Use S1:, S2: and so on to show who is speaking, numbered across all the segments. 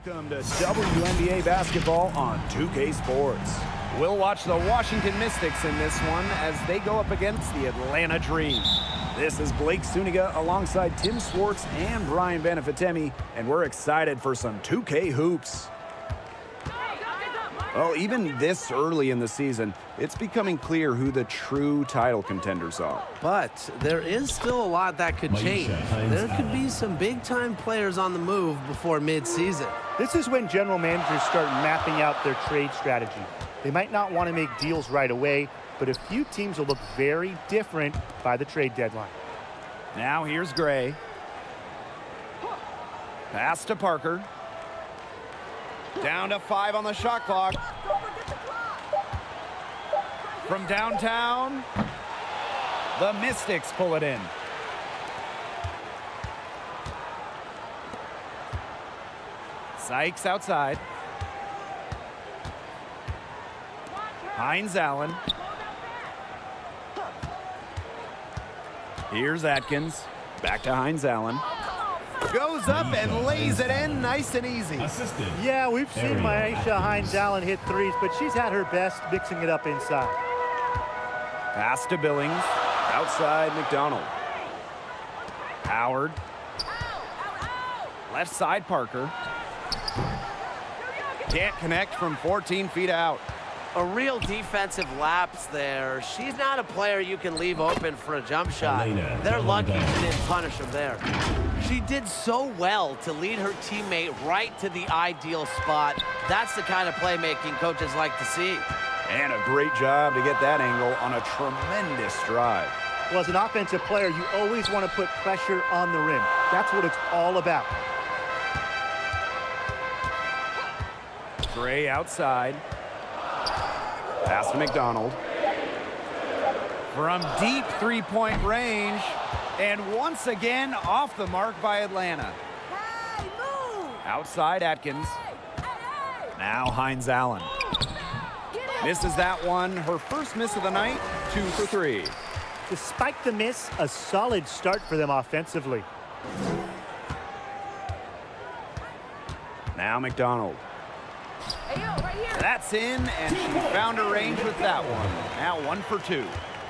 S1: Welcome to WNBA basketball on 2K Sports. We'll watch the Washington Mystics in this one as they go up against the Atlanta Dream. This is Blake Suniga alongside Tim Swartz and Brian Benefitemi, and we're excited for some 2K hoops. Well, even this early in the season, it's becoming clear who the true title contenders are.
S2: But there is still a lot that could change. There could be some big-time players on the move before mid-season.
S3: This is when general managers start mapping out their trade strategy. They might not want to make deals right away, but a few teams will look very different by the trade deadline.
S1: Now here's Gray. Pass to Parker. Down to 5 on the shot clock. From downtown, the Mystics pull it in. Sykes outside. Hines Allen. Here's Atkins. Back to Hines Allen. Goes up and lays it in nice and easy.
S3: Yeah, we've seen Maisha Hines Allen hit threes, but she's had her best mixing it up inside.
S1: Pass to Billings. Outside McDonald. Howard. Left side Parker. Can't connect from 14 feet out.
S2: A real defensive lapse there. She's not a player you can leave open for a jump shot. They're lucky she didn't punish him there. She did so well to lead her teammate right to the ideal spot. That's the kind of playmaking coaches like to see.
S1: And a great job to get that angle on a tremendous drive.
S3: Well, as an offensive player, you always want to put pressure on the rim. That's what it's all about.
S1: Gray outside. Pass to McDonald. From deep three-point range. And once again, off the mark by Atlanta. Outside Atkins. Now Hines Allen. Misses that one. Her first miss of the night, 2 for 3.
S3: Despite the miss, a solid start for them offensively.
S1: Now McDonald. That's in, and she found her range with that one. Now 1 for 2.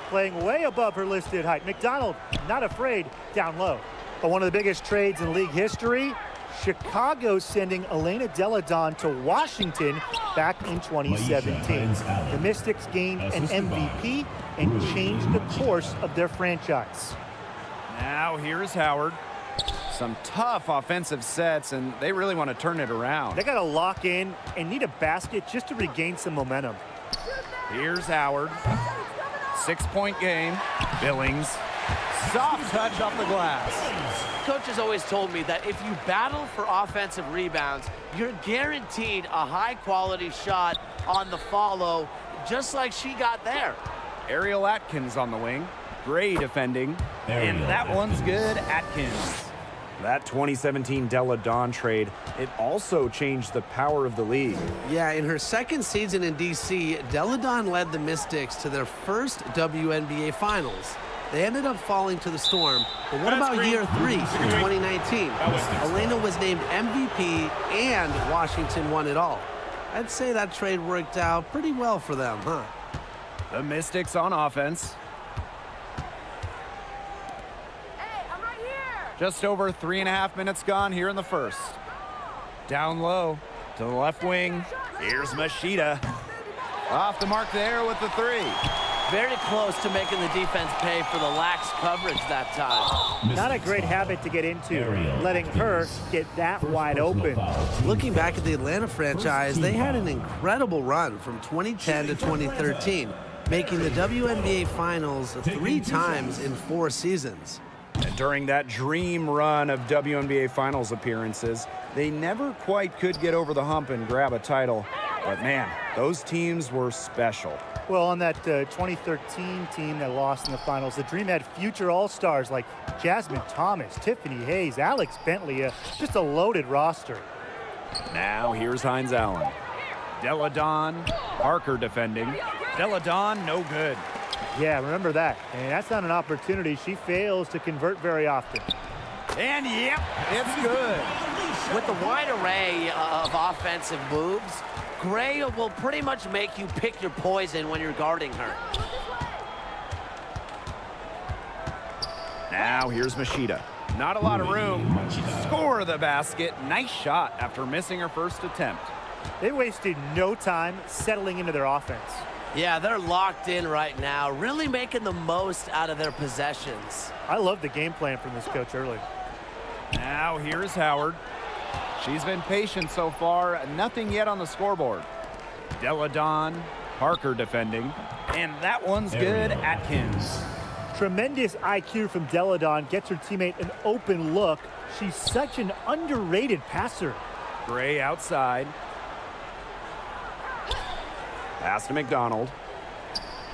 S3: Playing way above her listed height. McDonald, not afraid, down low. But one of the biggest trades in league history, Chicago sending Elena Delle Donne to Washington back in 2017. The Mystics gained an MVP and changed the course of their franchise.
S1: Now here's Howard. Some tough offensive sets, and they really want to turn it around.
S3: They got to lock in and need a basket just to regain some momentum.
S1: Here's Howard. 6-point game. Billings. Soft touch off the glass.
S2: Coaches always told me that if you battle for offensive rebounds, you're guaranteed a high-quality shot on the follow, just like she got there.
S1: Ariel Atkins on the wing. Gray defending. And that one's good. Atkins. That 2017 Delle Donne trade, it also changed the power of the league.
S2: Yeah, in her second season in D.C., Delle Donne led the Mystics to their first WNBA Finals. They ended up falling to the Storm, but what about year 3 in 2019? Elena was named MVP and Washington won it all. I'd say that trade worked out pretty well for them, huh?
S1: The Mystics on offense. Just over 3.5 minutes gone here in the first. Down low to the left wing. Here's Machida. Off the mark there with the 3.
S2: Very close to making the defense pay for the lax coverage that time.
S3: Not a great habit to get into, letting her get that wide open.
S2: Looking back at the Atlanta franchise, they had an incredible run from 2010 to 2013, making the WNBA Finals 3 times in 4 seasons.
S1: And during that dream run of WNBA Finals appearances, they never quite could get over the hump and grab a title. But man, those teams were special.
S3: Well, on that 2013 team that lost in the finals, the Dream had future All-Stars like Jasmine Thomas, Tiffany Hayes, Alex Bentley, just a loaded roster.
S1: Now here's Hines Allen. Delle Donne, Parker defending. Delle Donne, no good.
S3: Yeah, remember that. And that's not an opportunity she fails to convert very often.
S1: And yep, it's good.
S2: With the wide array of offensive moves, Gray will pretty much make you pick your poison when you're guarding her.
S1: Now here's Machida. Not a lot of room. Score the basket. Nice shot after missing her first attempt.
S3: They wasted no time settling into their offense.
S2: Yeah, they're locked in right now, really making the most out of their possessions.
S3: I love the game plan from this coach early.
S1: Now here's Howard. She's been patient so far. Nothing yet on the scoreboard. Deladon, Parker defending. And that one's good. Atkins.
S3: Tremendous IQ from Deladon gets her teammate an open look. She's such an underrated passer.
S1: Gray outside. Pass to McDonald.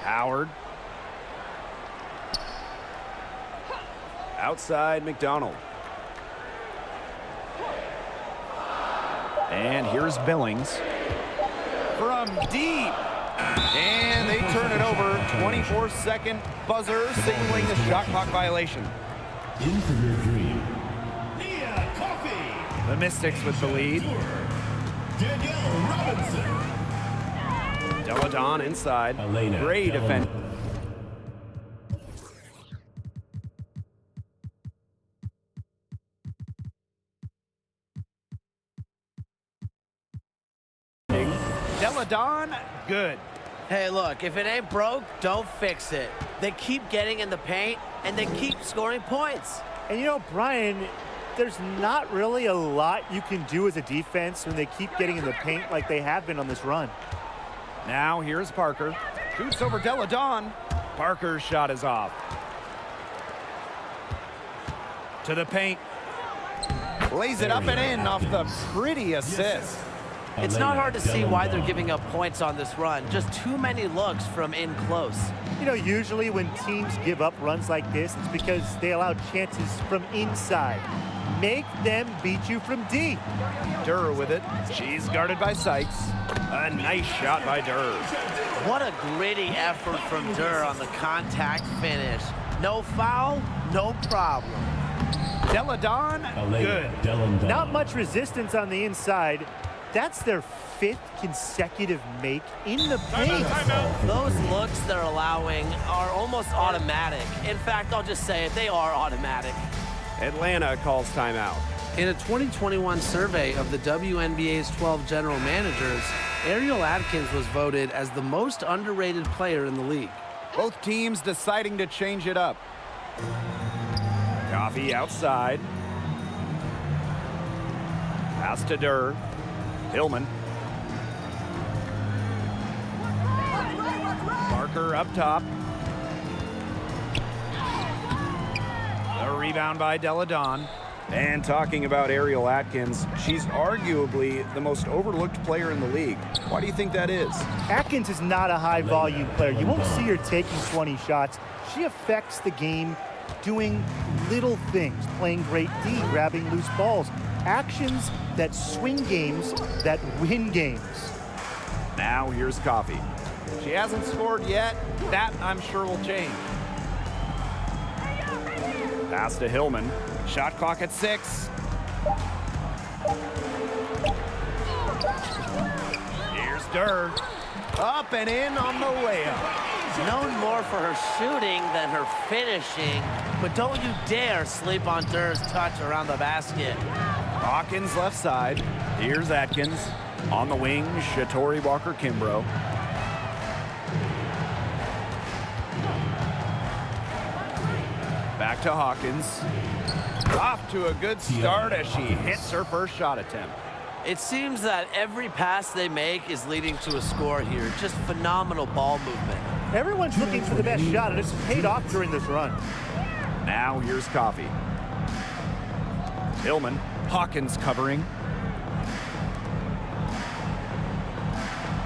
S1: Howard. Outside McDonald. And here's Billings. From deep. And they turn it over. 24-second buzzer signaling the shot clock violation.
S4: In for your dream.
S1: The Mystics with the lead. Deladon inside. Gray defend. Deladon, good.
S2: Hey, look, if it ain't broke, don't fix it. They keep getting in the paint, and they keep scoring points.
S3: And you know, Brian, there's not really a lot you can do as a defense when they keep getting in the paint like they have been on this run.
S1: Now here's Parker. Shoots over Deladon. Parker's shot is off. To the paint. Lays it up and in off the pretty assist.
S2: It's not hard to see why they're giving up points on this run. Just too many looks from in close.
S3: You know, usually when teams give up runs like this, it's because they allow chances from inside. Make them beat you from deep.
S1: Durr with it. She's guarded by Sykes. A nice shot by Durr.
S2: What a gritty effort from Durr on the contact finish. No foul, no problem.
S1: Deladon, good.
S3: Not much resistance on the inside. That's their 5th consecutive make in the paint.
S2: Those looks they're allowing are almost automatic. In fact, I'll just say it, they are automatic.
S1: Atlanta calls timeout.
S2: In a 2021 survey of the WNBA's 12 general managers, Ariel Atkins was voted as the most underrated player in the league.
S1: Both teams deciding to change it up. Coffee outside. Pass to Durr. Hillman. Parker up top. The rebound by Deladon. And talking about Ariel Atkins, she's arguably the most overlooked player in the league. Why do you think that is?
S3: Atkins is not a high-volume player. You won't see her taking 20 shots. She affects the game doing little things, playing great D, grabbing loose balls. Actions that swing games, that win games.
S1: Now here's Coffee. She hasn't scored yet. That, I'm sure, will change. Pass to Hillman. Shot clock at 6. Here's Durr. Up and in on the layup.
S2: Known more for her shooting than her finishing, but don't you dare sleep on Durr's touch around the basket.
S1: Hawkins left side. Here's Atkins. On the wing, Shatori Walker-Kimbrough. Back to Hawkins. Off to a good start as she hits her first shot attempt.
S2: It seems that every pass they make is leading to a score here. Just phenomenal ball movement.
S3: Everyone's looking for the best shot, and it's paid off during this run.
S1: Now here's Coffee. Hillman. Hawkins covering.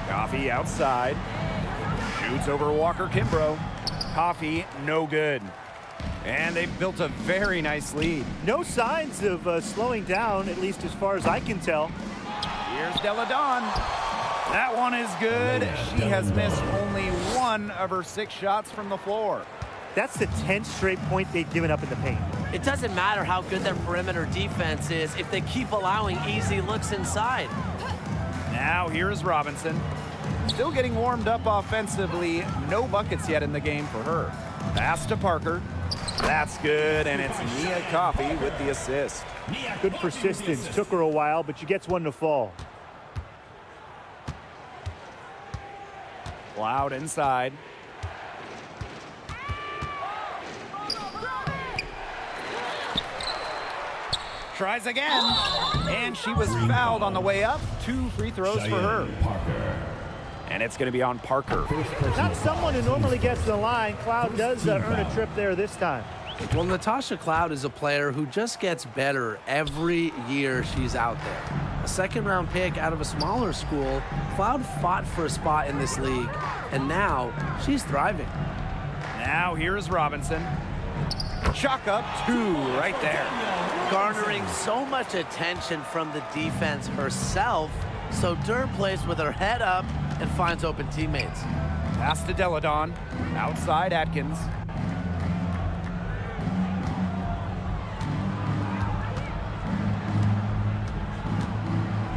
S1: Coffee outside. Shoots over Walker-Kimbrough. Coffee, no good. And they've built a very nice lead.
S3: No signs of slowing down, at least as far as I can tell.
S1: Here's Deladon. That one is good. She has missed only 1 of her 6 shots from the floor.
S3: That's the 10th straight point they've given up in the paint.
S2: It doesn't matter how good their perimeter defense is if they keep allowing easy looks inside.
S1: Now here's Robinson. Still getting warmed up offensively. No buckets yet in the game for her. Pass to Parker. That's good, and it's Nia Coffey with the assist.
S3: Good persistence. Took her a while, but she gets one to fall.
S1: Loud inside. Tries again, and she was fouled on the way up. 2 free throws for her. And it's going to be on Parker.
S3: Not someone who normally gets to the line. Cloud does earn a trip there this time.
S2: Well, Natasha Cloud is a player who just gets better every year she's out there. A second-round pick out of a smaller school, Cloud fought for a spot in this league, and now she's thriving.
S1: Now here's Robinson. Chalk up 2 right there.
S2: Garnering so much attention from the defense herself, so Durr plays with her head up and finds open teammates.
S1: Pass to Deladon. Outside Atkins.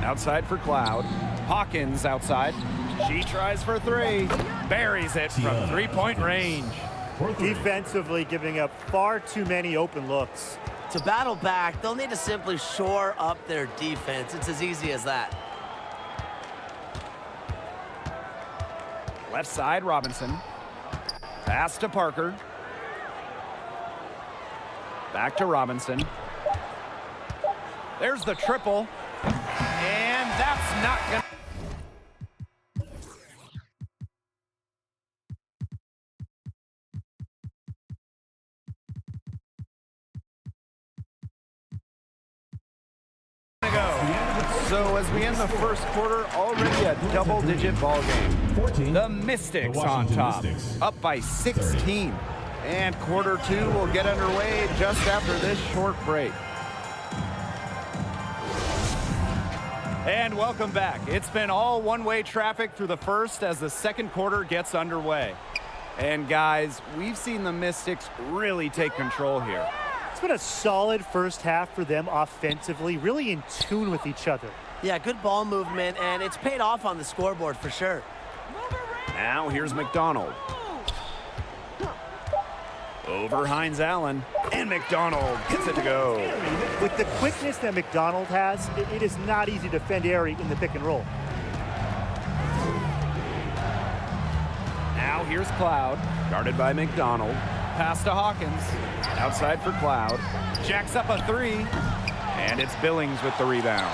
S1: Outside for Cloud. Hawkins outside. She tries for 3. Buries it from 3-point range.
S3: Defensively giving up far too many open looks.
S2: To battle back, they'll need to simply shore up their defense. It's as easy as that.
S1: Left side, Robinson. Pass to Parker. Back to Robinson. There's the triple. And that's not going to... So as we end the first quarter, already a double-digit ball game. The Mystics on top, up by 16. And quarter 2 will get underway just after this short break. And welcome back. It's been all one-way traffic through the first as the second quarter gets underway. And guys, we've seen the Mystics really take control here.
S3: It's been a solid first half for them offensively, really in tune with each other.
S2: Yeah, good ball movement, and it's paid off on the scoreboard for sure.
S1: Now here's McDonald. Over Hines Allen, and McDonald gets it to go.
S3: With the quickness that McDonald has, it is not easy to defend Airy in the pick and roll.
S1: Now here's Cloud, guarded by McDonald. Pass to Hawkins, outside for Cloud. Jacks up a 3, and it's Billings with the rebound.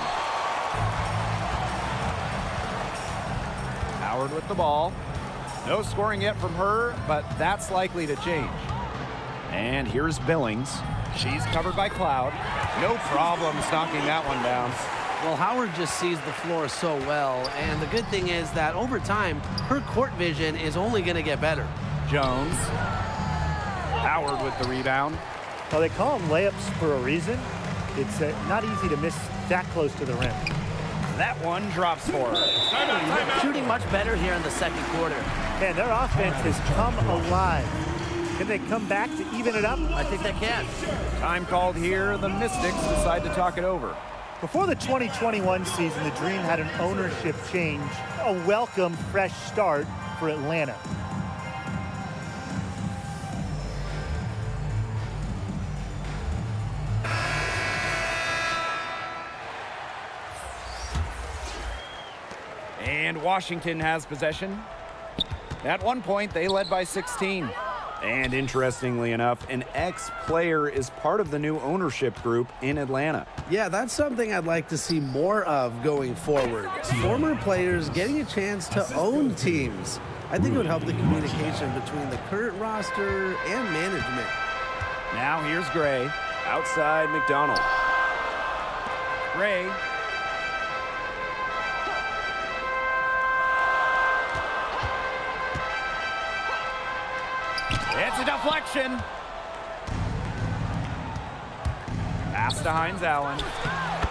S1: Howard with the ball. No scoring yet from her, but that's likely to change. And here's Billings. She's covered by Cloud. No problems knocking that one down.
S2: Well, Howard just sees the floor so well, and the good thing is that over time, her court vision is only going to get better.
S1: Jones. Howard with the rebound.
S3: Well, they call them layups for a reason. It's not easy to miss that close to the rim.
S1: That one drops for her.
S2: Shooting much better here in the second quarter.
S3: And their offense has come alive. Can they come back to even it up?
S2: I think they can.
S1: Time called here. The Mystics decide to talk it over.
S3: Before the 2021 season, the Dream had an ownership change, a welcome fresh start for Atlanta.
S1: And Washington has possession. At one point, they led by 16. And interestingly enough, an ex-player is part of the new ownership group in Atlanta.
S2: Yeah, that's something I'd like to see more of going forward. Former players getting a chance to own teams. I think it would help the communication between the current roster and management.
S1: Now here's Gray, outside McDonald. Gray. It's a deflection. Pass to Hines Allen.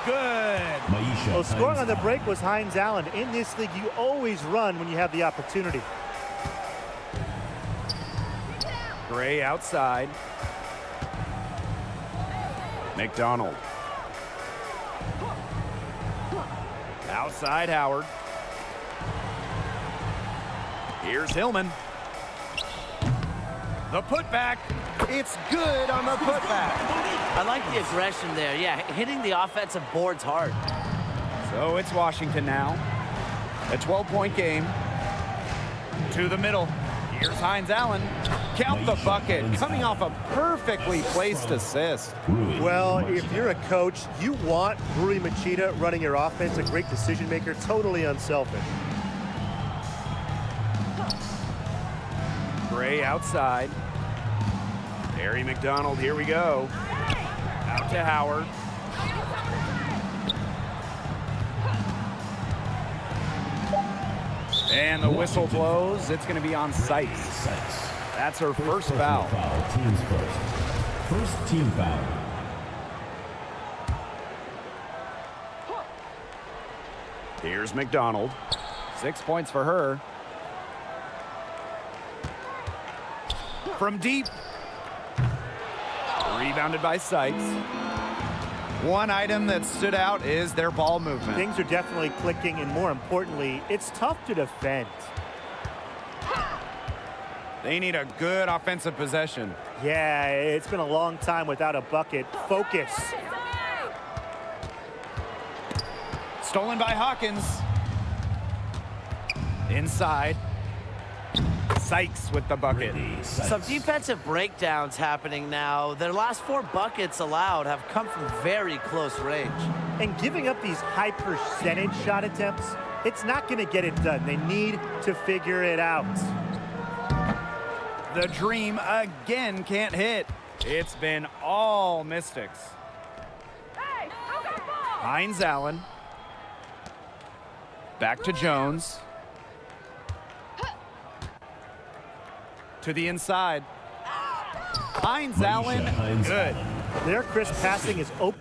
S1: Good.
S3: Well, scoring on the break was Hines Allen. In this league, you always run when you have the opportunity.
S1: Gray outside. McDonald. Outside Howard. Here's Hillman. The putback. It's good on the putback.
S2: I like the aggression there. Yeah, hitting the offensive boards hard.
S1: So it's Washington now. A 12-point game. To the middle. Here's Hines Allen. Count the bucket. Coming off a perfectly placed assist.
S3: Well, if you're a coach, you want Rui Machida running your offense, a great decision maker, totally unselfish.
S1: Gray outside. Harry McDonald, here we go. Out to Howard. And the whistle blows. It's going to be on Sykes. That's her first foul.
S4: Team's first. First team foul.
S1: Here's McDonald. 6 points for her. From deep. Rebounded by Sykes. One item that stood out is their ball movement.
S3: Things are definitely clicking, and more importantly, it's tough to defend.
S1: They need a good offensive possession.
S3: Yeah, it's been a long time without a bucket. Focus.
S1: Stolen by Hawkins. Inside. Sykes with the bucket.
S2: Some defensive breakdowns happening now. Their last 4 buckets allowed have come from very close range.
S3: And giving up these high percentage shot attempts, it's not going to get it done. They need to figure it out.
S1: The Dream again can't hit. It's been all Mystics. Hines Allen. Back to Jones. To the inside. Hines Allen, good.
S3: Their crisp passing is open.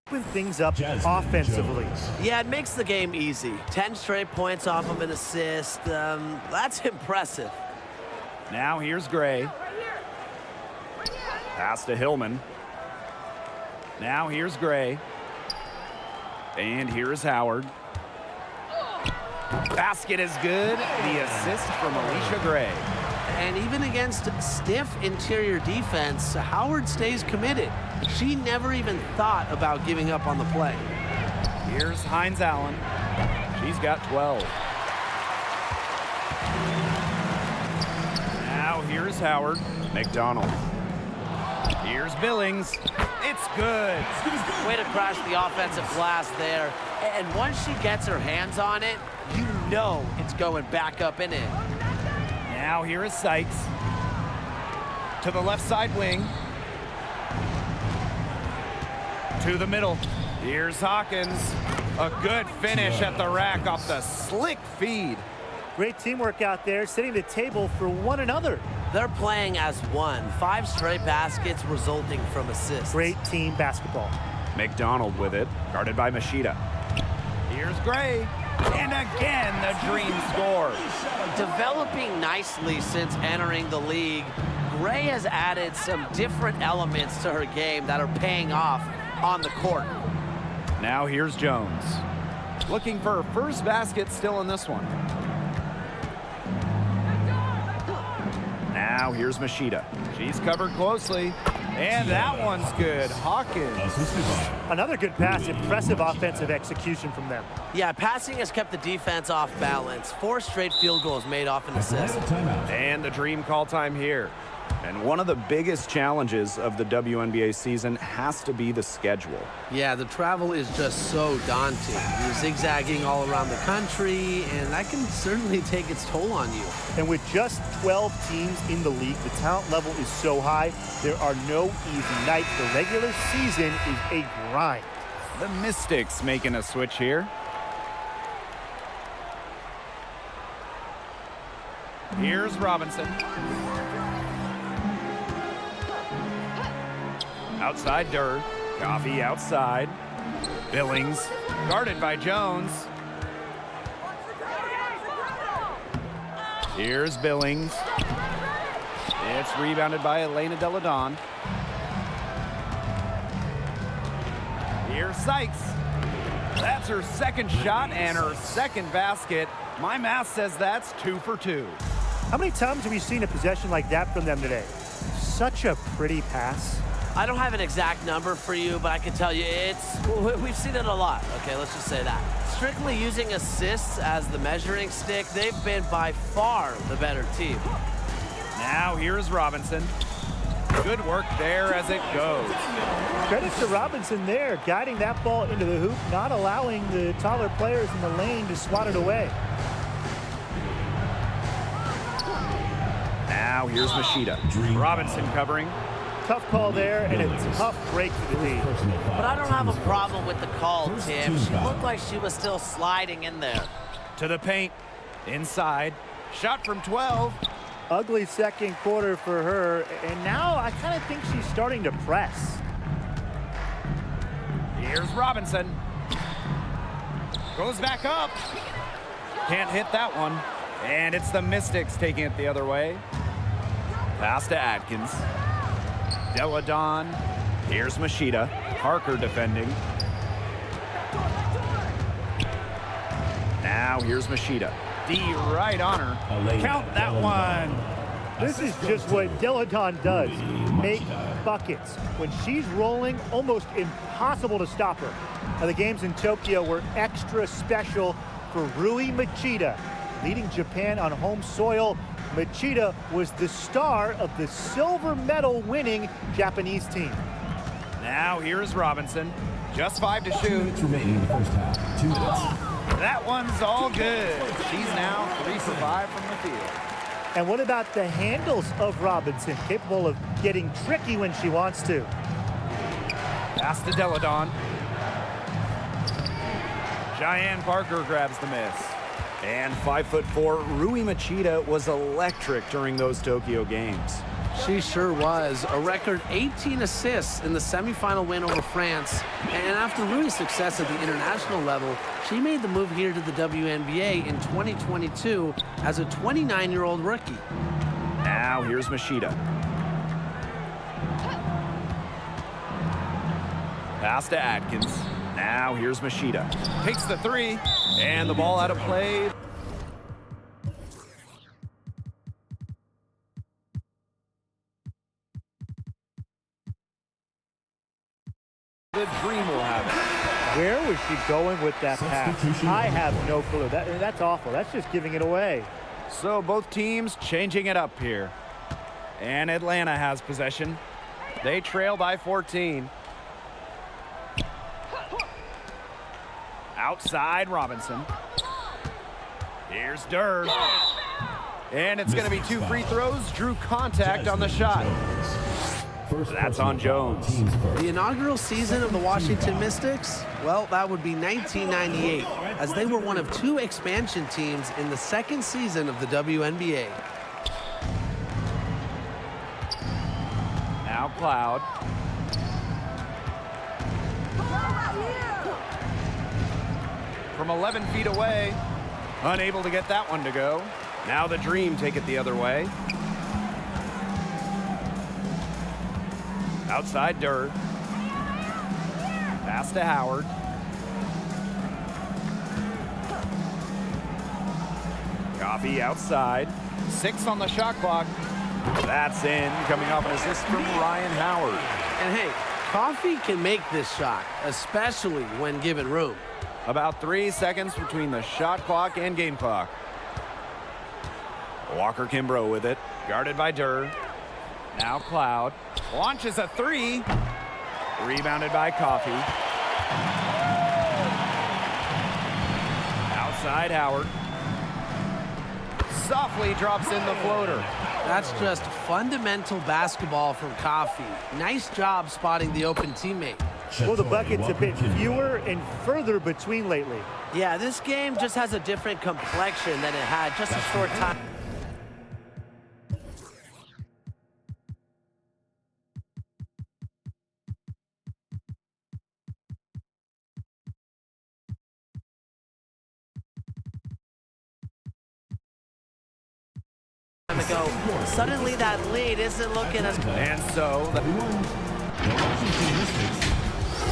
S3: Open things up offensively.
S2: Yeah, it makes the game easy. 10 straight points off of an assist. That's impressive.
S1: Now here's Gray. Pass to Hillman. Now here's Gray. And here's Howard. Basket is good. The assist from Alicia Gray.
S2: And even against stiff interior defense, Howard stays committed. She never even thought about giving up on the play.
S1: Here's Hines Allen. She's got 12. Now here's Howard. McDonald. Here's Billings. It's good.
S2: Way to crash the offensive glass there. And once she gets her hands on it, you know it's going back up and in.
S1: Now here is Sykes. To the left side wing. To the middle. Here's Hawkins. A good finish at the rack off the slick feed.
S3: Great teamwork out there, setting the table for one another.
S2: They're playing as one. 5 straight baskets resulting from assists.
S3: Great team basketball.
S1: McDonald with it, guarded by Machida. Here's Gray. And again, the Dream scores.
S2: Developing nicely since entering the league, Gray has added some different elements to her game that are paying off on the court.
S1: Now here's Jones. Looking for her first basket still in this one. Now here's Machida. She's covered closely. And that one's good. Hawkins.
S3: Another good pass. Impressive offensive execution from them.
S2: Yeah, passing has kept the defense off balance. 4 straight field goals made off an assist.
S1: And the Dream call time here. And one of the biggest challenges of the WNBA season has to be the schedule.
S2: Yeah, the travel is just so daunting. You're zigzagging all around the country, and that can certainly take its toll on you.
S3: And with just 12 teams in the league, the talent level is so high, there are no easy nights. The regular season is a grind.
S1: The Mystics making a switch here. Here's Robinson. Outside Durr. Coffee outside. Billings, guarded by Jones. Here's Billings. It's rebounded by Elena Deladon. Here's Sykes. That's her second shot and her second basket. My math says that's 2 for 2.
S3: How many times have you seen a possession like that from them today? Such a pretty pass.
S2: I don't have an exact number for you, but I can tell you we've seen it a lot. Okay, let's just say that. Strictly using assists as the measuring stick, they've been by far the better team.
S1: Now here's Robinson. Good work there as it goes.
S3: Credit to Robinson there, guiding that ball into the hoop, not allowing the taller players in the lane to swat it away.
S1: Now here's Machida. Robinson covering.
S3: Tough call there, and a tough break for the lead.
S2: But I don't have a problem with the call, Tim. She looked like she was still sliding in there.
S1: To the paint. Inside. Shot from 12.
S3: Ugly second quarter for her, and now I kind of think she's starting to press.
S1: Here's Robinson. Goes back up. Can't hit that one. And it's the Mystics taking it the other way. Pass to Atkins. Deladon. Here's Machida. Parker defending. Now here's Machida. D right on her. Count that one.
S3: This is just what Deladon does. Make buckets. When she's rolling, almost impossible to stop her. Now, the games in Tokyo were extra special for Rui Machida. Leading Japan on home soil, Machida was the star of the silver medal winning Japanese team.
S1: Now here's Robinson. Just 5 to shoot.
S4: 2 minutes remaining in the first half. 2 minutes.
S1: That one's all good. She's now 3 for 5 from the field.
S3: And what about the handles of Robinson? Capable of getting tricky when she wants to.
S1: Pass to Deladon. Cheyenne Parker grabs the miss. And 5'4", Rui Machida was electric during those Tokyo games.
S2: She sure was. A record 18 assists in the semifinal win over France. And after Rui's success at the international level, she made the move here to the WNBA in 2022 as a 29-year-old rookie.
S1: Now here's Machida. Pass to Atkins. Now here's Machida. Takes the 3, and the ball out of play. The Dream will have it.
S3: Where was she going with that pass? I have no clue. That's awful. That's just giving it away.
S1: So both teams changing it up here. And Atlanta has possession. They trail by 14. Outside Robinson. Here's Durr. And it's going to be 2 free throws. Drew contact on the shot. That's on Jones.
S2: The inaugural season of the Washington Mystics? Well, that would be 1998, as they were one of 2 expansion teams in the second season of the WNBA.
S1: Now Cloud. From 11 feet away. Unable to get that one to go. Now the Dream take it the other way. Outside Durr. Pass to Howard. Coffee outside. 6 on the shot clock. That's in, coming off an assist from Ryan Howard.
S2: And hey, Coffee can make this shot, especially when given room.
S1: About 3 seconds between the shot clock and game clock. Walker Kimbrough with it, guarded by Durr. Now Cloud launches a 3. Rebounded by Coffee. Outside Howard. Softly drops in the floater.
S2: That's just fundamental basketball from Coffee. Nice job spotting the open teammate.
S3: Well, the buckets have been fewer and further between lately.
S2: Yeah, this game just has a different complexion than it had just a short time. ago. Suddenly that lead isn't looking as good.
S1: And so
S4: The Washington Mystics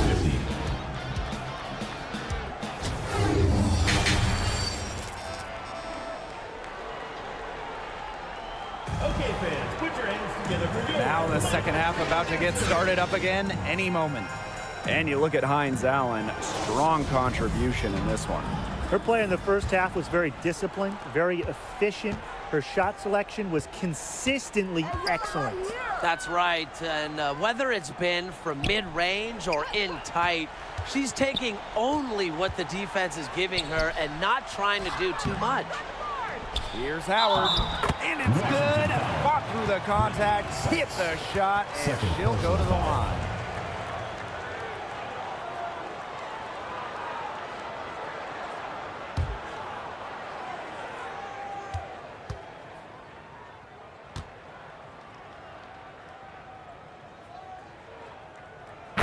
S4: 50.
S5: Okay, fans, put your hands together for your...
S1: now the second half about to get started up again any moment. And you look at Hines Allen, strong contribution in this one.
S3: Her play in the first half was very disciplined, very efficient. Her shot selection was consistently excellent.
S2: That's right, and whether it's been from mid-range or in tight, she's taking only what the defense is giving her and not trying to do too much.
S1: Here's Howard, and it's good. Fought through the contact, hit the shot, and she'll go to the line.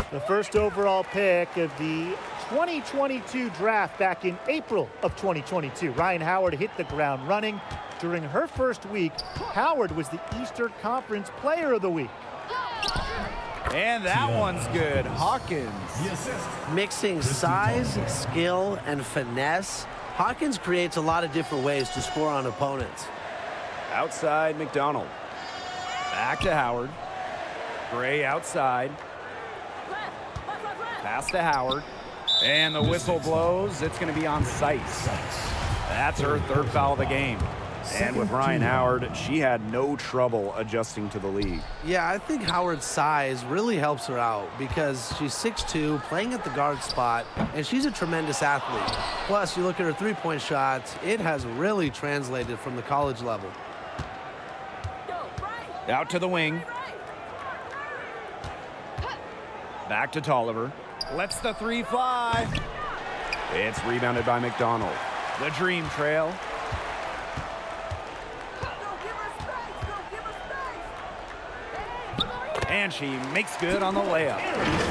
S3: The first overall pick of the 2022 draft back in April of 2022. Ryan Howard hit the ground running. During her first week, Howard was the Eastern Conference Player of the Week.
S1: And that one's good. Hawkins.
S4: The assist.
S2: Mixing size, skill, and finesse, Hawkins creates a lot of different ways to score on opponents.
S1: Outside McDonald. Back to Howard. Gray outside. Pass to Howard. And the whistle blows. It's going to be on Sykes. That's her third foul of the game. And with Ryan Howard, she had no trouble adjusting to the league.
S2: Yeah, I think Howard's size really helps her out because she's 6'2", playing at the guard spot, and she's a tremendous athlete. Plus, you look at her three-point shots, it has really translated from the college level.
S1: Out to the wing. Back to Tolliver. Lets the three fly. It's rebounded by McDonald. The dream trail. And she makes good on the layup.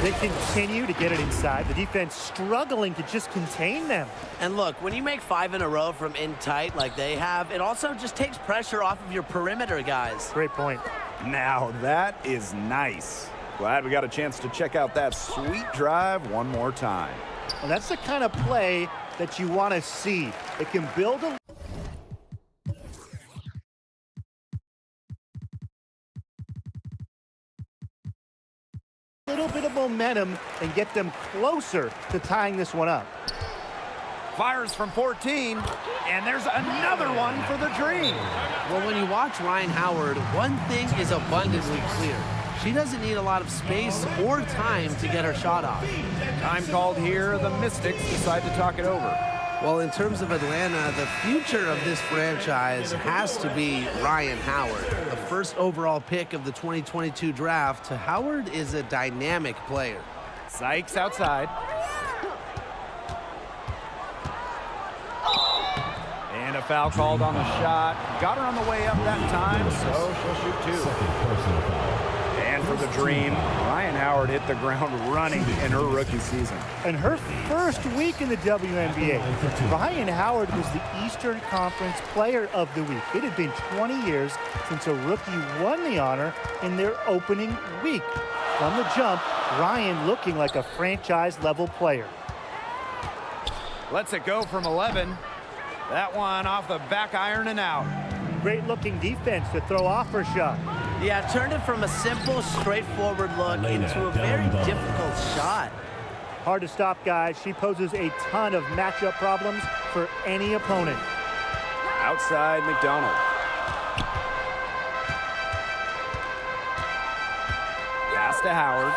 S3: They continue to get it inside. The defense struggling to just contain them.
S2: And look, when you make 5 in a row from in tight like they have, it also just takes pressure off of your perimeter guys.
S3: Great point.
S1: Now that is nice. Glad we got a chance to check out that sweet drive one more time.
S3: And that's the kind of play that you want to see. It can build a little bit of momentum and get them closer to tying this one up.
S1: Fires from 14, and there's another one for the Dream.
S2: Well, when you watch Ryan Howard, one thing is abundantly clear. She doesn't need a lot of space or time to get her shot off.
S1: Time called here. The Mystics decide to talk it over.
S2: Well, in terms of Atlanta, the future of this franchise has to be Ryan Howard. The first overall pick of the 2022 draft, Howard is a dynamic player.
S1: Sykes outside. And a foul called on the shot. Got her on the way up that time, so she'll shoot two.
S4: Second personal foul.
S1: And for the Dream, Ryan Howard hit the ground running in her rookie season.
S3: In her first week in the WNBA, Ryan Howard was the Eastern Conference Player of the Week. It had been 20 years since a rookie won the honor in their opening week. From the jump, Ryan looking like a franchise-level player.
S1: Lets it go from 11. That one off the back iron and out.
S3: Great-looking defense to throw off her shot.
S2: Yeah, turned it from a simple, straightforward look into a very difficult shot.
S3: Hard to stop, guys. She poses a ton of matchup problems for any opponent.
S1: Outside McDonald. Pass to Howard.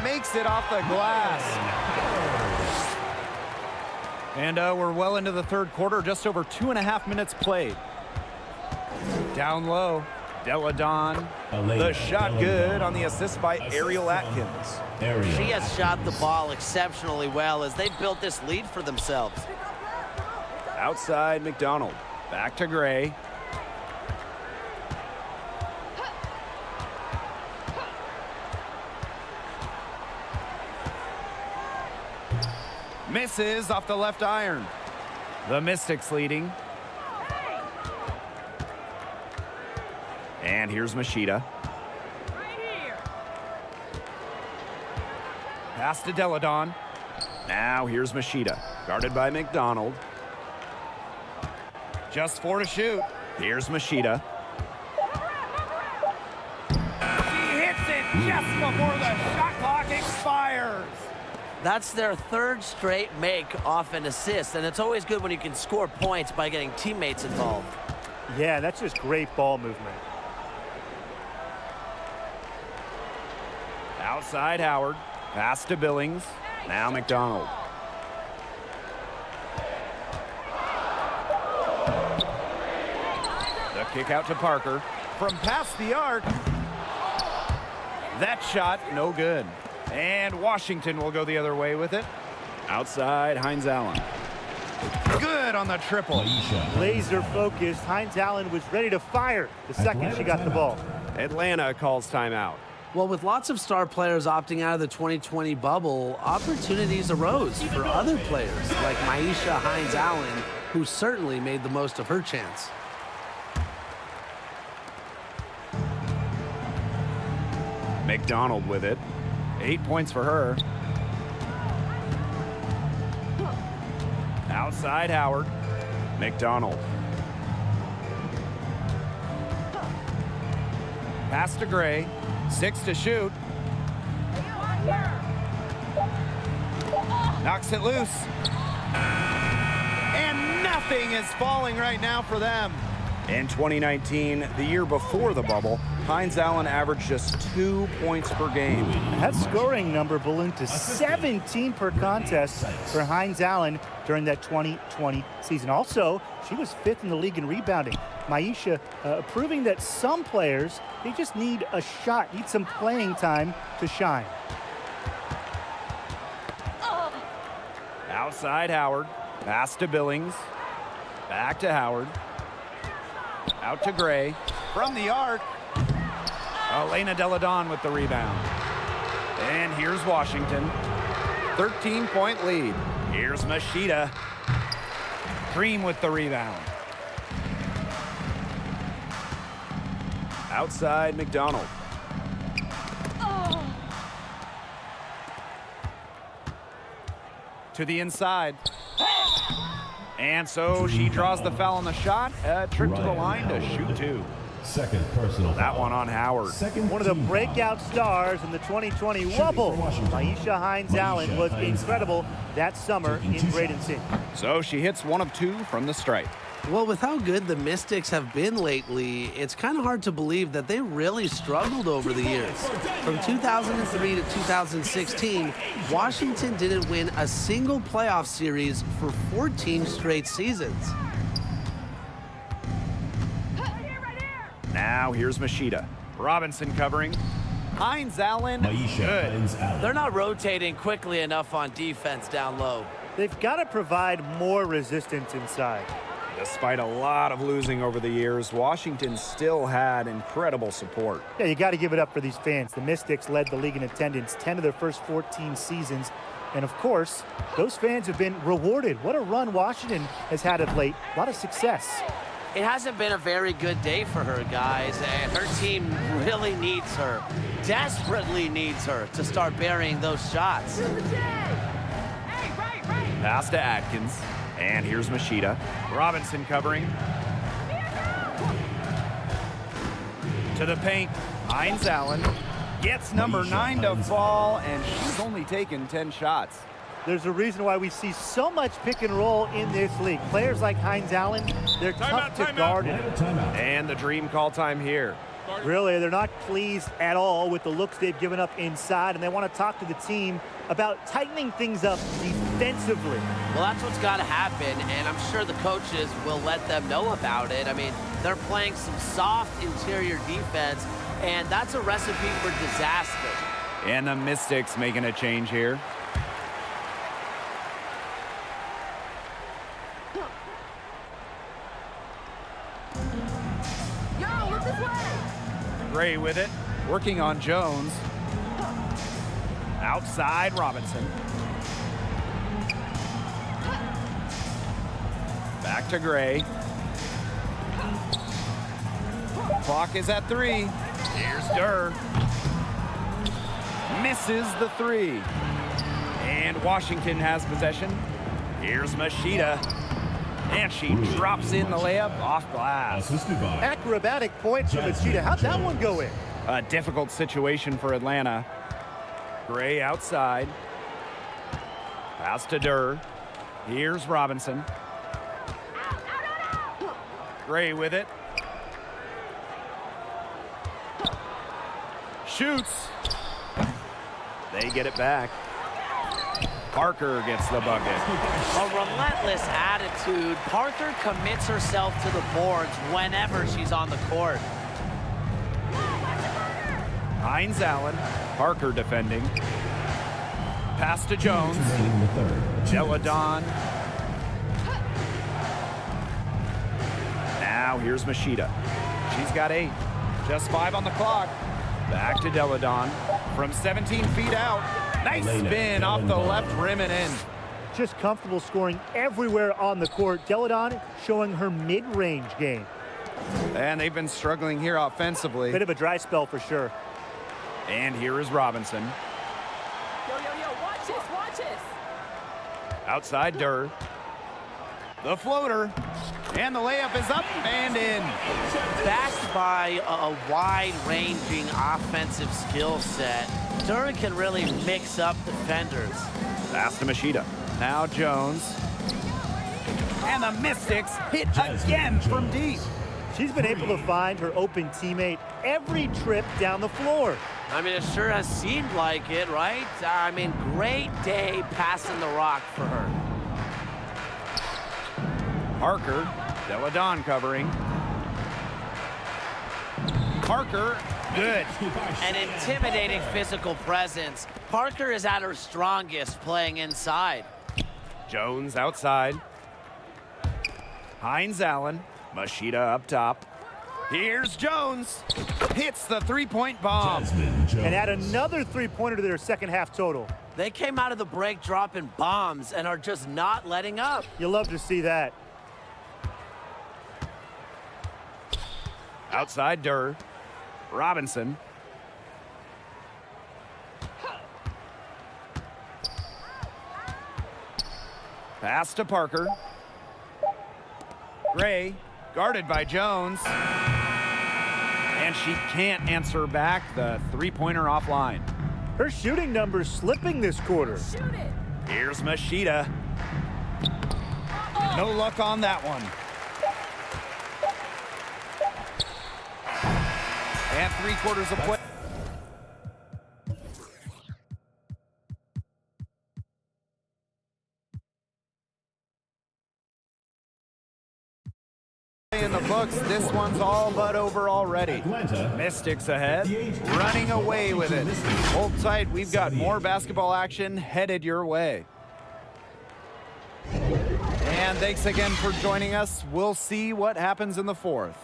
S1: Makes it off the glass. And we're well into the third quarter, just over 2.5 minutes played. Down low, Deladon. The shot good on the assist by Ariel Atkins.
S2: She has shot the ball exceptionally well as they've built this lead for themselves.
S1: Outside McDonald. Back to Gray. Misses off the left iron. The Mystics leading. And here's Machida. Pass to Deladon. Now here's Machida, guarded by McDonald. Just 4 to shoot. Here's Machida. She hits it just before the shot clock expires.
S6: That's their third straight make off an assist, and it's always good when you can score points by getting teammates involved.
S3: Yeah, that's just great ball movement.
S1: Outside Howard. Pass to Billings. Now McDonald. The kick out to Parker. From past the arc. That shot, no good. And Washington will go the other way with it. Outside, Hines Allen. Good on the triple.
S4: Maisha.
S3: Laser focused. Hines Allen was ready to fire the second she got the ball.
S1: Atlanta calls timeout.
S2: Well, with lots of star players opting out of the 2020 bubble, opportunities arose for other players like Maisha Hines Allen, who certainly made the most of her chance.
S1: McDonald with it. 8 points for her. Outside Howard. McDonald. Pass to Gray. 6 to shoot. Knocks it loose. And nothing is falling right now for them. In 2019, the year before the bubble, Hines Allen averaged just 2 points per game.
S3: That scoring number ballooned to 17 per contest for Hines Allen during that 2020 season. Also, she was 5th in the league in rebounding. Maisha proving that some players, they just need a shot, need some playing time to shine.
S1: Outside Howard. Pass to Billings. Back to Howard. Out to Gray. From the arc. Elena Deladon with the rebound. And here's Washington. 13-point lead. Here's Machida. Green with the rebound. Outside McDonald. To the inside. And so she draws the foul on the shot. A trip to the line to shoot 2.
S4: Second personal
S1: That
S4: foul.
S1: one on Howard.
S4: Second
S3: One of the
S4: team
S3: breakout
S4: foul.
S3: stars in the 2020
S4: Shooting
S3: wobble.
S4: for Washington.
S3: Maisha Hines Allen was
S4: Hines
S3: incredible that summer
S4: Taking
S3: in
S4: 2
S3: Braden
S4: shots.
S3: City.
S1: So she hits 1 of 2 from the stripe.
S2: Well, with how good the Mystics have been lately, it's kind of hard to believe that they really struggled over the years. From 2003 to 2016, Washington didn't win a single playoff series for 14 straight seasons.
S1: Now here's Machida. Robinson covering. Hines Allen.
S4: Maisha
S1: Good.
S4: Hines Allen.
S6: They're not rotating quickly enough on defense down low.
S3: They've got to provide more resistance inside.
S1: Despite a lot of losing over the years, Washington still had incredible support.
S3: Yeah, you got to give it up for these fans. The Mystics led the league in attendance 10 of their first 14 seasons. And of course, those fans have been rewarded. What a run Washington has had of late. A lot of success.
S6: It hasn't been a very good day for her, guys, and her team really needs her, desperately needs her to start burying those shots.
S1: Pass to Atkins. And here's Machida. Robinson covering. To the paint. Hines Allen gets number 9 to fall, and she's only taken 10 shots.
S3: There's a reason why we see so much pick and roll in this league. Players like Hines Allen, they're tough to guard.
S4: And a timeout.
S1: And the dream call time here.
S3: Really, they're not pleased at all with the looks they've given up inside, and they want to talk to the team about tightening things up defensively.
S6: Well, that's what's got to happen, and I'm sure the coaches will let them know about it. I mean, they're playing some soft interior defense, and that's a recipe for disaster.
S1: And the Mystics making a change here. Gray with it, working on Jones. Outside Robinson. Back to Gray. Clock is at 3. Here's Durr. Misses the 3. And Washington has possession. Here's Machida. And she drops in the layup off glass.
S4: Assisted by
S3: Acrobatic points from Machida. How'd that one go in?
S1: A difficult situation for Atlanta. Gray outside. Pass to Durr. Here's Robinson. Gray with it. Shoots. They get it back. Parker gets the bucket.
S6: A relentless attitude. Parker commits herself to the boards whenever she's on the court.
S1: Hines Allen. Parker defending. Pass to Jones.
S4: in the third.
S1: Deladon. Now here's Machida. She's got 8. Just 5 on the clock. Back to Deladon. From 17 feet out. Nice spin off the left rim and in.
S3: Just comfortable scoring everywhere on the court. Deladon showing her mid-range game.
S1: And they've been struggling here offensively.
S3: Bit of a dry spell for sure.
S1: And here is Robinson.
S7: Yo, watch this.
S1: Outside Durr. The floater. And the layup is up and in.
S6: Backed by a wide-ranging offensive skill set, Durr can really mix up defenders.
S1: Pass to Machida. Now Jones. And the Mystics hit again from deep.
S3: She's been able to find her open teammate every trip down the floor.
S6: I mean, it sure has seemed like it, right? I mean, great day passing the rock for her.
S1: Parker. Deladon covering. Parker. Good.
S6: An intimidating physical presence. Parker is at her strongest playing inside.
S1: Jones outside. Hines Allen. Machida up top. Here's Jones. Hits the three-point bomb.
S4: Jasmine Jones.
S3: And add another three-pointer to their second half total.
S6: They came out of the break dropping bombs and are just not letting up.
S3: You'll love to see that.
S1: Outside Durr. Robinson. Pass to Parker. Gray, guarded by Jones. And she can't answer back the three-pointer offline.
S3: Her shooting numbers slipping this quarter.
S7: Shoot it.
S1: Here's Machida. No luck on that one. And 3/4 of play. In the books, this one's all but over already.
S4: Atlanta.
S1: Mystics ahead, running away with it. Hold tight, we've got more basketball action headed your way. And thanks again for joining us. We'll see what happens in the fourth.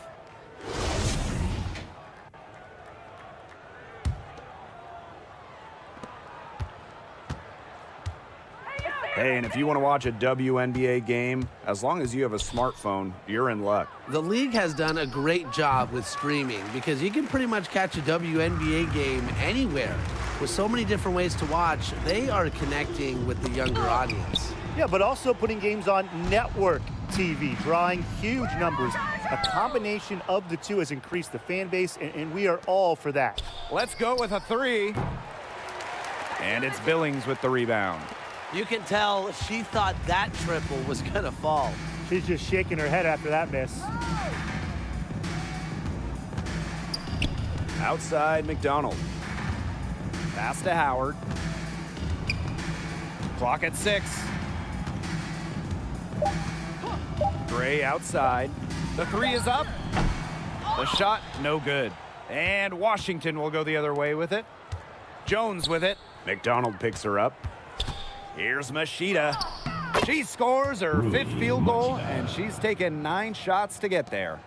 S1: Hey, and if you want to watch a WNBA game, as long as you have a smartphone, you're in luck.
S2: The league has done a great job with streaming because you can pretty much catch a WNBA game anywhere. With so many different ways to watch, they are connecting with the younger audience.
S3: Yeah, but also putting games on network TV, drawing huge numbers. A combination of the two has increased the fan base, and we are all for that.
S1: Let's go with a 3. And it's Billings with the rebound.
S6: You can tell she thought that triple was gonna fall.
S3: She's just shaking her head after that miss.
S1: Outside McDonald. Pass to Howard. Clock at 6. Gray outside. The 3 is up. The shot, no good. And Washington will go the other way with it. Jones with it. McDonald picks her up. Here's Machida. She scores her 5th field goal, and she's taken 9 shots to get there.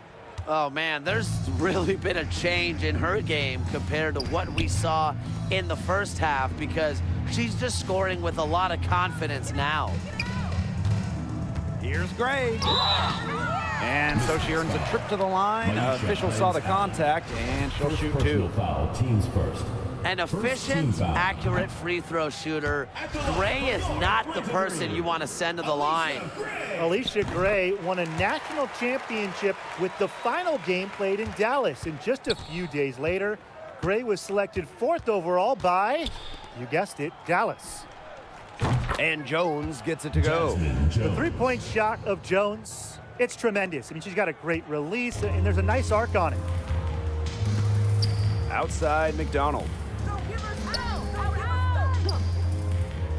S6: Oh man, there's really been a change in her game compared to what we saw in the first half because she's just scoring with a lot of confidence now.
S1: Here's Gray. And so she earns a trip to the line. Official saw the contact, and she'll shoot two.
S4: Foul, teams first.
S6: An efficient, accurate free throw shooter. Gray is not the person you want to send to the line.
S3: Alicia Gray won a national championship with the final game played in Dallas. And just a few days later, Gray was selected 4th overall by, you guessed it, Dallas.
S1: And Jones gets it to go.
S3: The three-point shot of Jones, it's tremendous. I mean, she's got a great release, and there's a nice arc on it.
S1: Outside McDonald.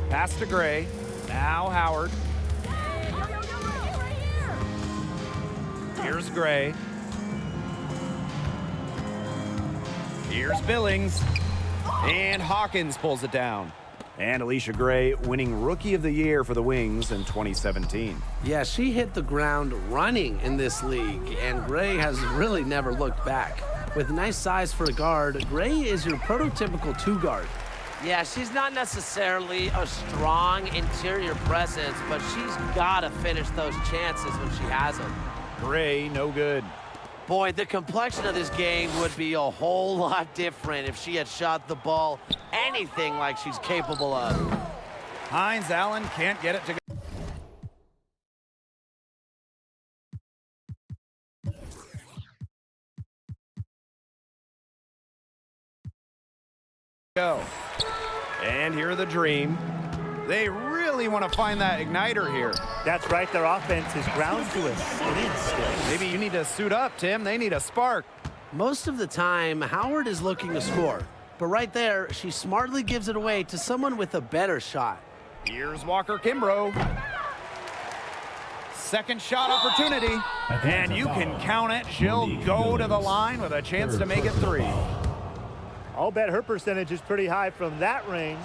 S1: Pass to Gray. Now Howard. Here's Gray. Here's Billings. And Hawkins pulls it down. And Alicia Gray winning Rookie of the Year for the Wings in 2017.
S2: Yeah, she hit the ground running in this league, and Gray has really never looked back. With nice size for a guard, Gray is your prototypical two guard.
S6: Yeah, she's not necessarily a strong interior presence, but she's got to finish those chances when she has them.
S1: Gray, no good.
S6: Boy, the complexion of this game would be a whole lot different if she had shot the ball anything like she's capable of.
S1: Hines Allen can't get it to go. And here are the Dream. They really want to find that igniter here.
S3: That's right, their offense is ground to a standstill.
S1: Maybe you need to suit up, Tim. They need a spark.
S2: Most of the time, Howard is looking to score. But right there, she smartly gives it away to someone with a better shot.
S1: Here's Walker Kimbrough. Second shot opportunity. And you can count it. She'll go to the line with a chance to make it 3.
S3: I'll bet her percentage is pretty high from that range.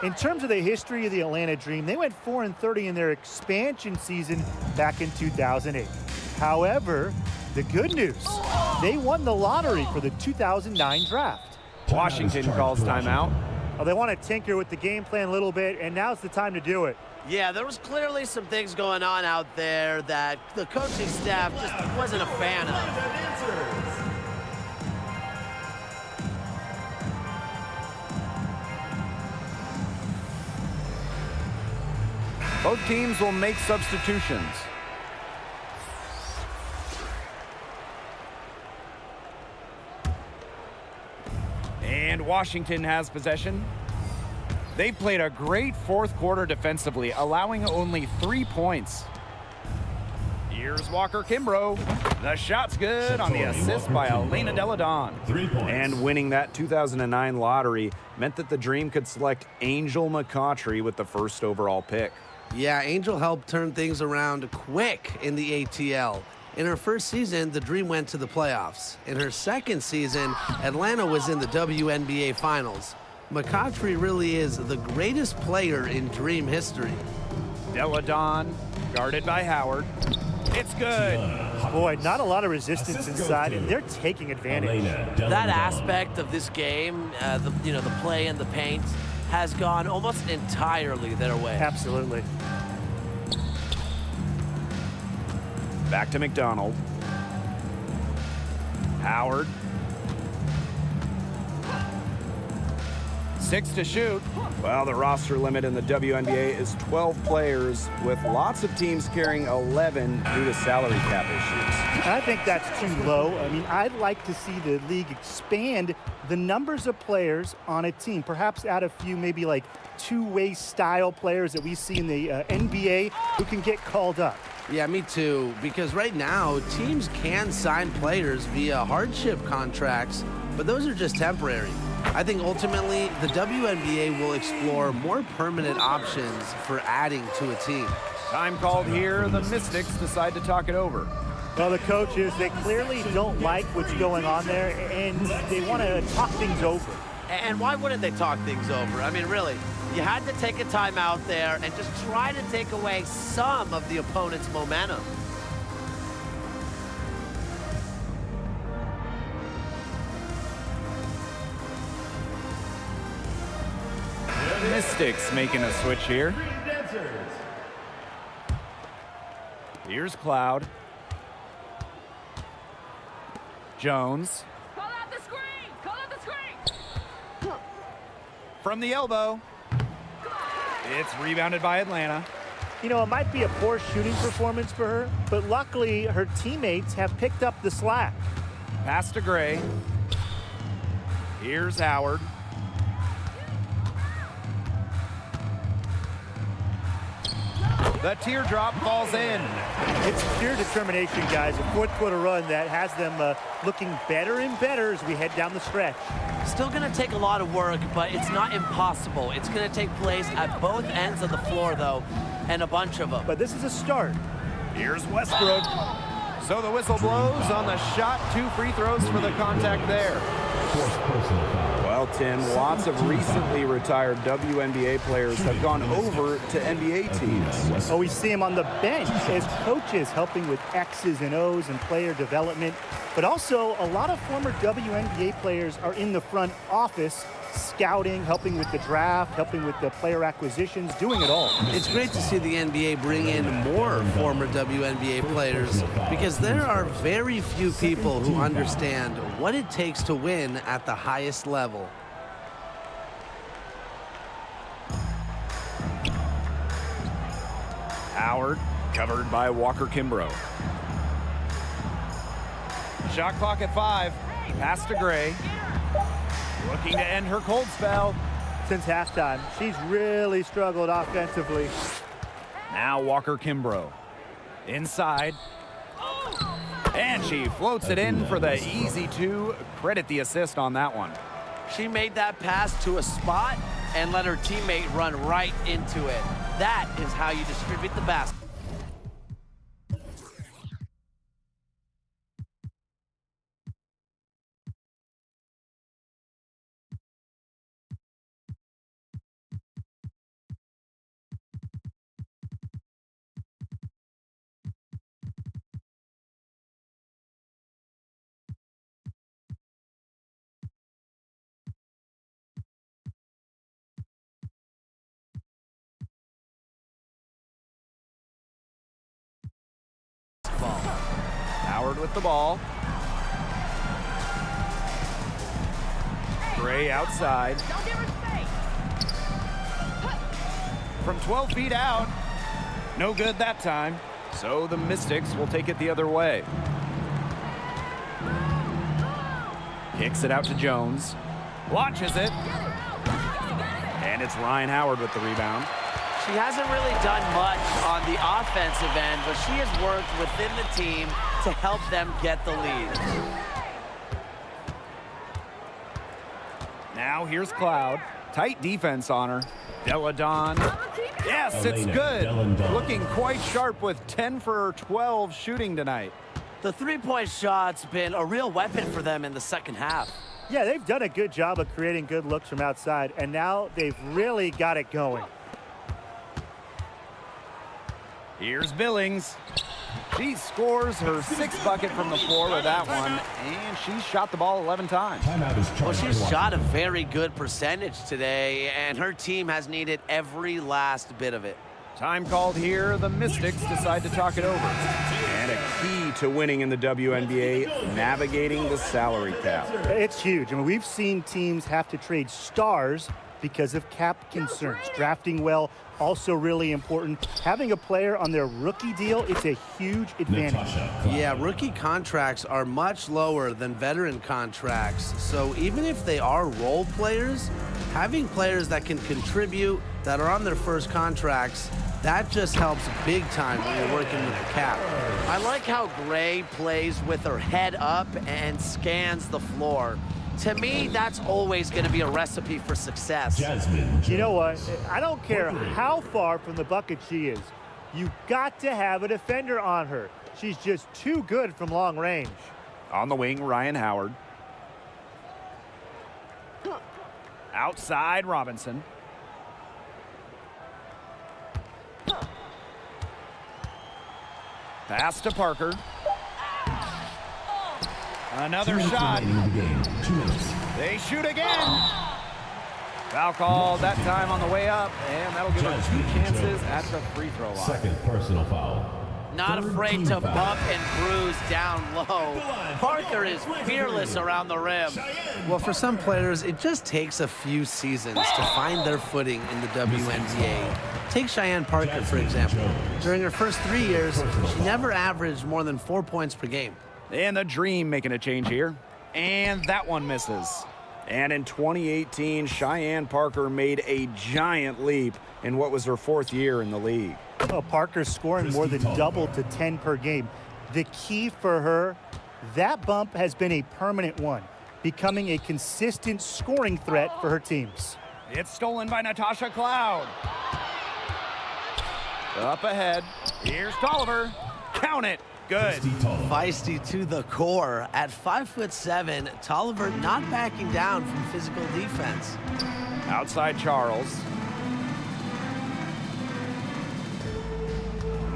S3: In terms of the history of the Atlanta Dream, they went 4-30 in their expansion season back in 2008. However, the good news, they won the lottery for the 2009 draft.
S1: Washington calls timeout.
S3: Well, they want to tinker with the game plan a little bit, and now's the time to do it.
S6: Yeah, there was clearly some things going on out there that the coaching staff just wasn't a fan of.
S1: Both teams will make substitutions. And Washington has possession. They played a great fourth quarter defensively, allowing only 3 points. Here's Walker Kimbrough. The shot's good on the assist by Elena Deladon.
S4: 3 points.
S1: And winning that 2009 lottery meant that the Dream could select Angel McCautry with the first overall pick.
S2: Yeah, Angel helped turn things around quick in the ATL. In her first season, the Dream went to the playoffs. In her second season, Atlanta was in the WNBA Finals. McCautry really is the greatest player in Dream history.
S1: Deladon, guarded by Howard. It's good.
S3: Boy, not a lot of resistance inside, and they're taking advantage.
S6: That aspect of this game, the play in the paint, has gone almost entirely their way.
S3: Absolutely.
S1: Back to McDonald. Howard. 6 to shoot. Well, the roster limit in the WNBA is 12 players, with lots of teams carrying 11 due to salary cap issues.
S3: I think that's too low. I mean, I'd like to see the league expand the numbers of players on a team, perhaps add a few maybe like two-way style players that we see in the NBA who can get called up.
S2: Yeah, me too, because right now, teams can sign players via hardship contracts, but those are just temporary. I think ultimately, the WNBA will explore more permanent options for adding to a team.
S1: Time called here. The Mystics decide to talk it over.
S3: Well, the coaches, they clearly don't like what's going on there, and they want to talk things over.
S6: And why wouldn't they talk things over? I mean, really, you had to take a time out there and just try to take away some of the opponent's momentum.
S1: The Mystics making a switch here. Here's Cloud. Jones.
S7: Call out the screen! Call out the screen!
S1: From the elbow. It's rebounded by Atlanta.
S3: You know, it might be a poor shooting performance for her, but luckily her teammates have picked up the slack.
S1: Pass to Gray. Here's Howard. The teardrop falls in.
S3: It's pure determination, guys. A fourth quarter run that has them looking better and better as we head down the stretch.
S6: Still going to take a lot of work, but it's not impossible. It's going to take place at both ends of the floor, though, and a bunch of them.
S3: But this is a start.
S1: Here's Westbrook. So the whistle blows on the shot. 2 free throws for the contact there.
S4: Fourth personal foul.
S1: Well, Tim, lots of recently retired WNBA players have gone over to NBA teams.
S3: Oh, we see him on the bench as coaches helping with X's and O's and player development. But also, a lot of former WNBA players are in the front office, scouting, helping with the draft, helping with the player acquisitions, doing it all.
S2: It's great to see the NBA bring in more former WNBA players because there are very few people who understand what it takes to win at the highest level.
S1: Howard, covered by Walker Kimbrough. Shot clock at 5. Pass to Gray. Looking to end her cold spell.
S3: Since halftime, she's really struggled offensively.
S1: Now Walker Kimbrough. Inside. And she floats it in for the easy 2. Credit the assist on that one.
S6: She made that pass to a spot and let her teammate run right into it. That is how you distribute the basket.
S1: Howard with the ball. Gray outside.
S7: Don't give her space!
S1: From 12 feet out. No good that time. So the Mystics will take it the other way. Kicks it out to Jones. Launches it. And it's Ryan Howard with the rebound.
S6: She hasn't really done much on the offensive end, but she has worked within the team to help them get the lead.
S1: Now here's Cloud. Tight defense on her. Deladon. Yes, it's good. Looking quite sharp with 10 for 12 shooting tonight.
S6: The three-point shot's been a real weapon for them in the second half.
S3: Yeah, they've done a good job of creating good looks from outside, and now they've really got it going.
S1: Here's Billings. She scores her 6th bucket from the floor with that one, and she's shot the ball 11 times.
S4: Timeout is
S6: Well,
S4: charged.
S6: she's shot a very good percentage today, and her team has needed every last bit of it.
S1: Time called here. The Mystics decide to talk it over. And a key to winning in the WNBA, navigating the salary cap.
S3: It's huge. I mean, we've seen teams have to trade stars because of cap concerns. Drafting well, also really important. Having a player on their rookie deal, it's a huge advantage.
S4: Natasha.
S2: Yeah, rookie contracts are much lower than veteran contracts. So even if they are role players, having players that can contribute, that are on their first contracts, that just helps big time when you're working with the cap.
S6: I like how Gray plays with her head up and scans the floor. To me, that's always going to be a recipe for success.
S4: Jasmine.
S3: You know what? I don't care how far from the bucket she is. You got to have a defender on her. She's just too good from long range.
S1: On the wing, Ryan Howard. Outside, Robinson. Pass to Parker. Another
S4: 2 minutes
S1: shot.
S4: remaining in the game. 2 minutes.
S1: They shoot again. Foul called that time on the way up, and that'll give them 2 chances at the free throw line.
S4: Second personal foul.
S6: not afraid to bump and bruise down low. Parker is fearless around the rim.
S2: Well, for some players, it just takes a few seasons to find their footing in the WNBA. Take Cheyenne Parker, for example. During her first 3 years, she never averaged more than 4 points per game.
S1: And the Dream making a change here. And that one misses. And in 2018, Cheyenne Parker made a giant leap in what was her 4th year in the league.
S3: Well, Parker scoring more than double to 10 per game. The key for her, that bump has been a permanent one, becoming a consistent scoring threat for her teams.
S1: It's stolen by Natasha Cloud. Up ahead. Here's Tolliver. Count it. Good.
S2: Feisty to the core. At 5'7", Tolliver not backing down from physical defense.
S1: Outside Charles.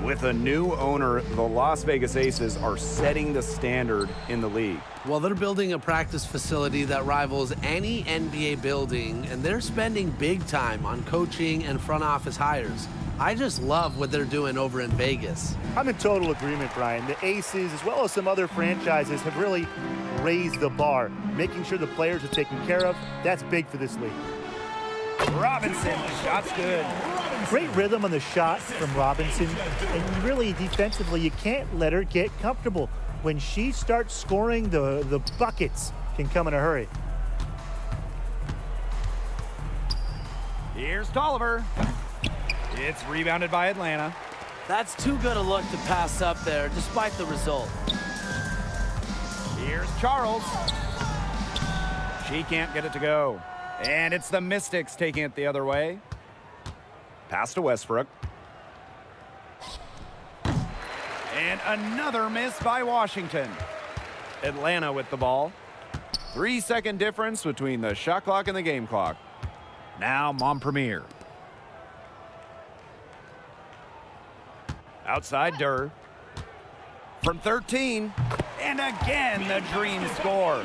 S1: With a new owner, the Las Vegas Aces are setting the standard in the league.
S2: Well, they're building a practice facility that rivals any NBA building, and they're spending big time on coaching and front office hires. I just love what they're doing over in Vegas.
S3: I'm in total agreement, Brian. The Aces, as well as some other franchises, have really raised the bar, making sure the players are taken care of. That's big for this league.
S1: Robinson, shot's good.
S3: Great rhythm on the shot from Robinson, and really defensively, you can't let her get comfortable. When she starts scoring, the buckets can come in a hurry.
S1: Here's Tolliver. It's rebounded by Atlanta.
S6: That's too good a look to pass up there, despite the result.
S1: Here's Charles. She can't get it to go. And it's the Mystics taking it the other way. Pass to Westbrook. And another miss by Washington. Atlanta with the ball. 3-second difference between the shot clock and the game clock. Now Montpremier. Outside Durr. From 13. And again, the Dream score.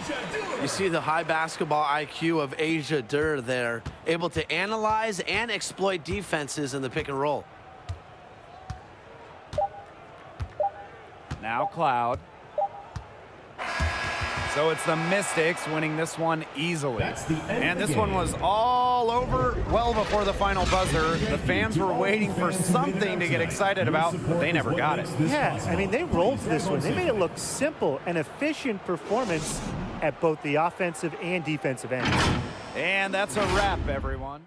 S2: You see the high basketball IQ of Asia Durr there, able to analyze and exploit defenses in the pick and roll.
S1: Now Cloud. So it's the Mystics winning this one easily. And this one was all over well before the final buzzer. The fans were waiting for something to get excited about, but they never got it.
S3: Yeah, I mean, they rolled this one. They made it look simple and efficient performance at both the offensive and defensive ends.
S1: And that's a wrap, everyone.